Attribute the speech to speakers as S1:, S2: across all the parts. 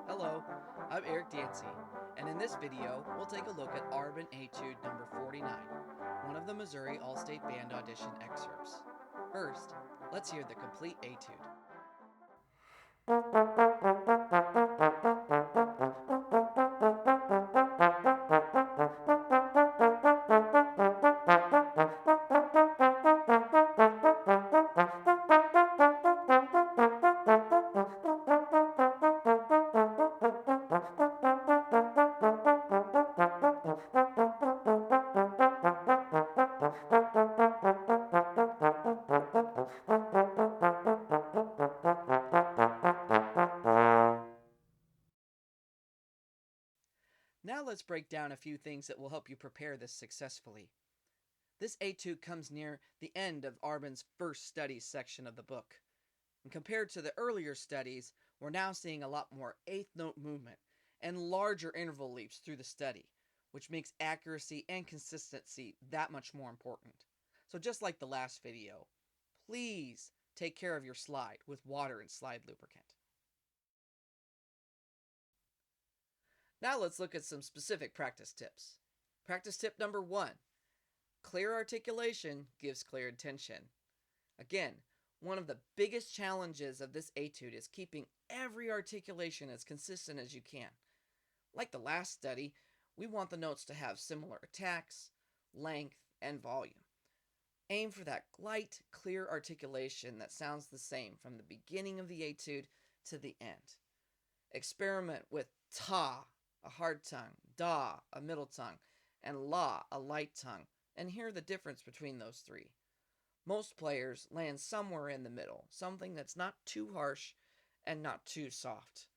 S1: Hello, I'm Erik Dancy, and in this video, we'll take a look at Arban Etude number 49, one of the Missouri All-State Band audition excerpts. First, let's hear the complete etude. Now let's break down a few things that will help you prepare this successfully. This etude comes near the end of Arban's first studies section of the book. And compared to the earlier studies, we're now seeing a lot more eighth note movement and larger interval leaps through the study, which makes accuracy and consistency that much more important. So just like the last video, please take care of your slide with water and slide lubricant. Now let's look at some specific practice tips. Practice tip number 1. Clear articulation gives clear intention. Again, one of the biggest challenges of this etude is keeping every articulation as consistent as you can. Like the last study, we want the notes to have similar attacks, length, and volume. Aim for that light, clear articulation that sounds the same from the beginning of the etude to the end. Experiment with ta, a hard tongue, da, a middle tongue, and la, a light tongue, and hear the difference between those three. Most players land somewhere in the middle, something that's not too harsh and not too soft.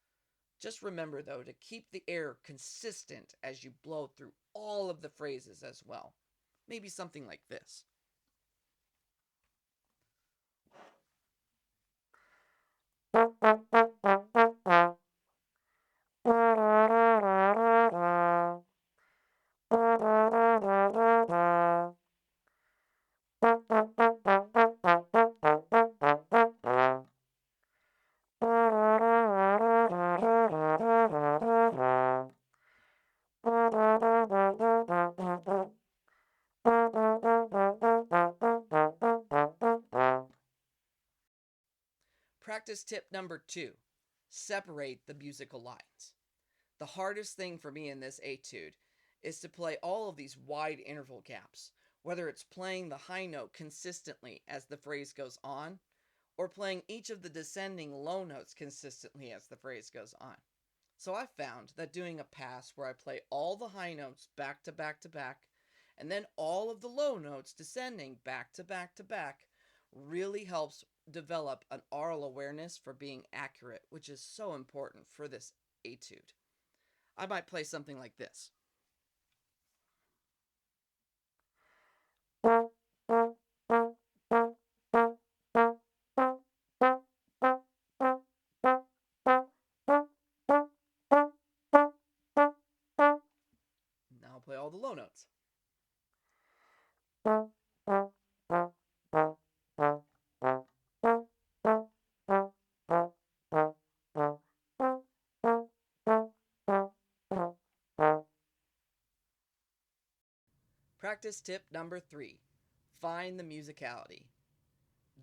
S1: Just remember, though, to keep the air consistent as you blow through all of the phrases as well. Maybe something like this. Practice tip number 2. Separate the musical lines. The hardest thing for me in this etude is to play all of these wide interval gaps, whether it's playing the high note consistently as the phrase goes on, or playing each of the descending low notes consistently as the phrase goes on. So I found that doing a pass where I play all the high notes back to back to back, and then all of the low notes descending back to back to back, really helps develop an aural awareness for being accurate, which is so important for this etude. I might play something like this. Now I'll play all the low notes. Practice tip number 3. Find the musicality.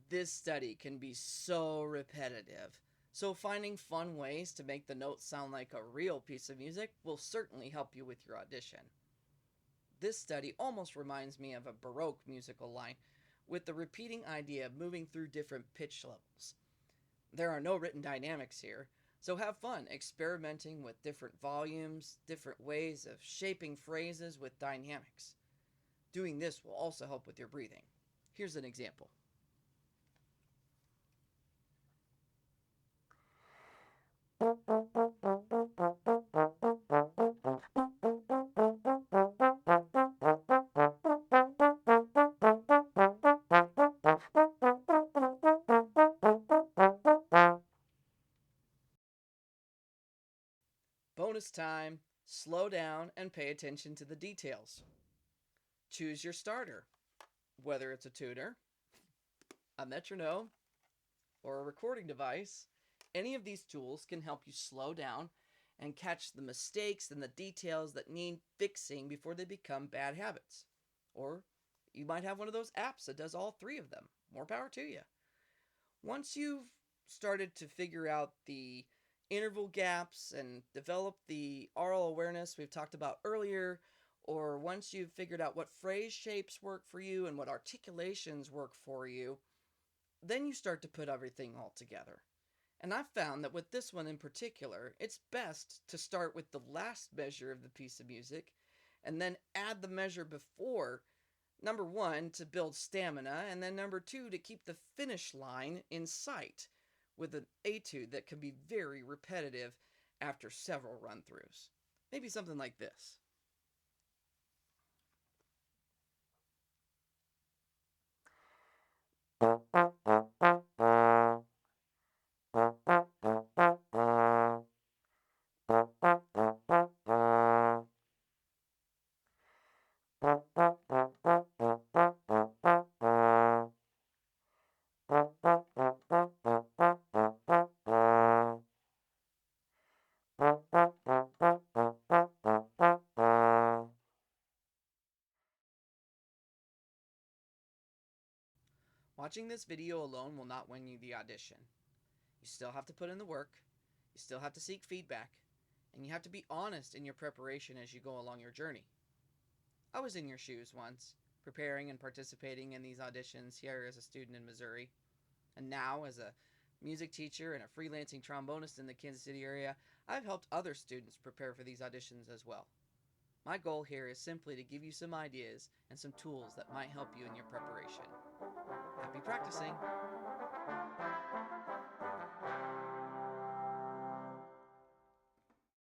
S1: This study can be so repetitive, so finding fun ways to make the notes sound like a real piece of music will certainly help you with your audition. This study almost reminds me of a Baroque musical line, with the repeating idea of moving through different pitch levels. There are no written dynamics here, so have fun experimenting with different volumes, different ways of shaping phrases with dynamics. Doing this will also help with your breathing. Here's an example. Bonus time, slow down and pay attention to the details. Choose your starter, whether it's a tuner, a metronome, or a recording device, any of these tools can help you slow down and catch the mistakes and the details that need fixing before they become bad habits. Or you might have one of those apps that does all three of them. More power to you. Once you've started to figure out the interval gaps and develop the aural awareness we've talked about earlier, or once you've figured out what phrase shapes work for you and what articulations work for you, then you start to put everything all together. And I've found that with this one in particular, it's best to start with the last measure of the piece of music and then add the measure before, number one, to build stamina, and then number two, to keep the finish line in sight with an etude that can be very repetitive after several run throughs. Maybe something like this. Watching this video alone will not win you the audition. You still have to put in the work, you still have to seek feedback, and you have to be honest in your preparation as you go along your journey. I was in your shoes once, preparing and participating in these auditions here as a student in Missouri. And now, as a music teacher and a freelancing trombonist in the Kansas City area, I've helped other students prepare for these auditions as well. My goal here is simply to give you some ideas and some tools that might help you in your preparation. Happy practicing!